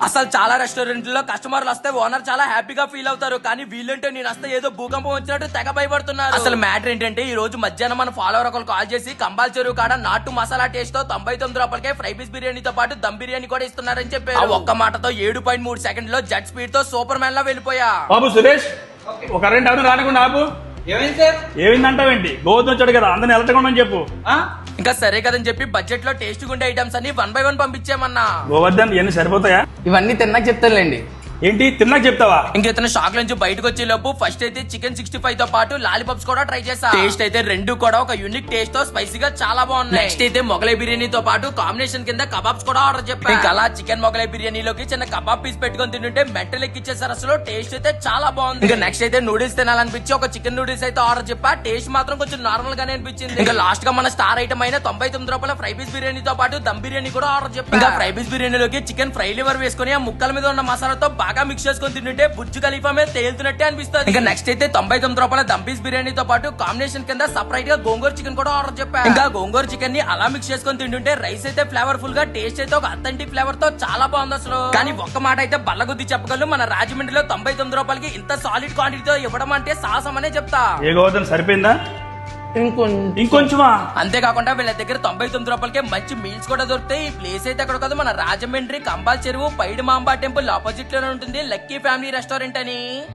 అసలు చాలా రెస్టారెంట్ లో కస్టమర్లు వస్తే ఓనర్ చాలా హ్యాపీగా ఫీల్ అవుతారు, కానీ వీళ్ళంటే నేను వస్తే ఏదో భూకంపం వచ్చినట్టు తెగ భయపడుతున్నారు. అసలు మ్యాటర్ ఏంటంటే ఈ రోజు మధ్యాహ్నం మన ఫాలోవర్ ఒకరు కాల్ చేసి కంబాల్ చెరువు కాడ నాటు మసాలా టేస్ట్ తో 99 రూపాయలకే ఫ్రై పీస్ బిర్యానీతో పాటు దమ్ బిర్యానీ కూడా ఇస్తున్నారని చెప్పారు. ఒక్క మాటతో 7.3 సెకండ్ లో జెట్ స్పీడ్ తో సూపర్ మ్యాన్ లా వెళ్ళిపోయా. బాబు సురేష్, ఒక 2 అవర్ రానకుండా ఆపు. ఏమైంది సార్? ఏమైందంటావేంటి? గోధుమ వచ్చాడు కదా, అందరిని వెళ్ళకుండా చెప్పు. ఇంకా సరే కదని చెప్పి బడ్జెట్ లో టేస్ట్ గుండే ఐటమ్స్ అన్ని 1 by 1 పంపించామన్నా. గోవర్ధన్, ఇవన్నీ సరిపోతాయా? ఇవన్నీ తిన్నాక చెప్తానులేండి. ఏంటి తిన్నాక చెప్తావా? ఇంకెతను షాక్ నుంచి బయటకు వచ్చే లోపు ఫస్ట్ అయితే చికెన్ 65 తో పాటు లాలీపాప్స్ కూడా ట్రై చేసా. టేస్ట్ అయితే రెండు కూడా ఒక యూనిక్ టేస్ట్ తో స్పైసీగా చాలా బాగున్నాయి. నెక్స్ట్ అయితే మొగలై బిర్యానీతో పాటు కాంబినేషన్ కింద కబాబ్స్ కూడా ఆర్డర్ చెప్పాను. ఇంకా అలా చికెన్ మొగలై బిర్యానీలోకి చిన్న కబాబ్ పీస్ పెట్టుకొని తింటుంటే మెంటల్ ఎక్కిచ్చేసారు. అసలు టేస్ట్ అయితే చాలా బాగుంది. ఇంకా నెక్స్ట్ అయితే నూడిల్స్ తినాలనిపించి ఒక చికెన్ నూడిల్స్ అయితే ఆర్డర్ చెప్పా. టేస్ట్ మాత్రం కొంచెం నార్మల్ గానే అనిపించింది. ఇంకా లాస్ట్ గా మన స్టార్ ఐటమ్ అయిన 99 రూపాయల ఫ్రై పీస్ బిర్యానీతో పాటు దమ్ బిర్యానీ కూడా ఆర్డర్ చెప్పా. ఇంకా ఫ్రై పీస్ బిర్యానీలోకి చికెన్ ఫ్రై లివర్ వేసుకుని ఆ ముక్కల మీద ఉన్న మసాలాతో బాగా మిక్స్ చేసుకొని తింటుంటే బుజ్జు ఖలీఫా మీద తేలుతున్నట్టే అనిపిస్తుంది. ఇంకా నెక్స్ట్ అయితే 99 రూపాయల దమ్ పీస్ బిర్యానీతో పాటు కాంబినేషన్ కింద సపరేట్ గా గోంగూర చికెన్ కూడా ఆర్డర్ చెప్పా. ఇంకా గోంగూర చికెన్ ని అలా మిక్స్ చేసుకొని తింటుంటే రైస్ అయితే ఫ్లేవర్ఫుల్ గా, టేస్ట్ అయితే ఒక అథెంటిక్ ఫ్లేవర్ తో చాలా బాగుంది అసలు. కానీ ఒక్క మాట అయితే బల్లగుద్ది చెప్పగలను, మన రాజమండ్రిలో 99 రూపాయలకి ఇంత సాలిడ్ క్వాంటిటీతో ఇవ్వడం అంటే సాహసం అనే చెప్తా. ఏ గోవర్ధన్, సరిపోయిందా? ఇంకొంచెమా? అంతేకాకుండా వీళ్ళ దగ్గర 99 రూపాయలకే మంచి మీల్స్ కూడా దొరుకుతాయి. ఈ ప్లేస్ అయితే ఎక్కడ కాదు, మన రాజమండ్రి కంబాల్ చెరువు పైడి మాంబా టెంపుల్ ఆపోజిట్ లోనే ఉంటుంది లక్కీ ఫ్యామిలీ రెస్టారెంట్ అని.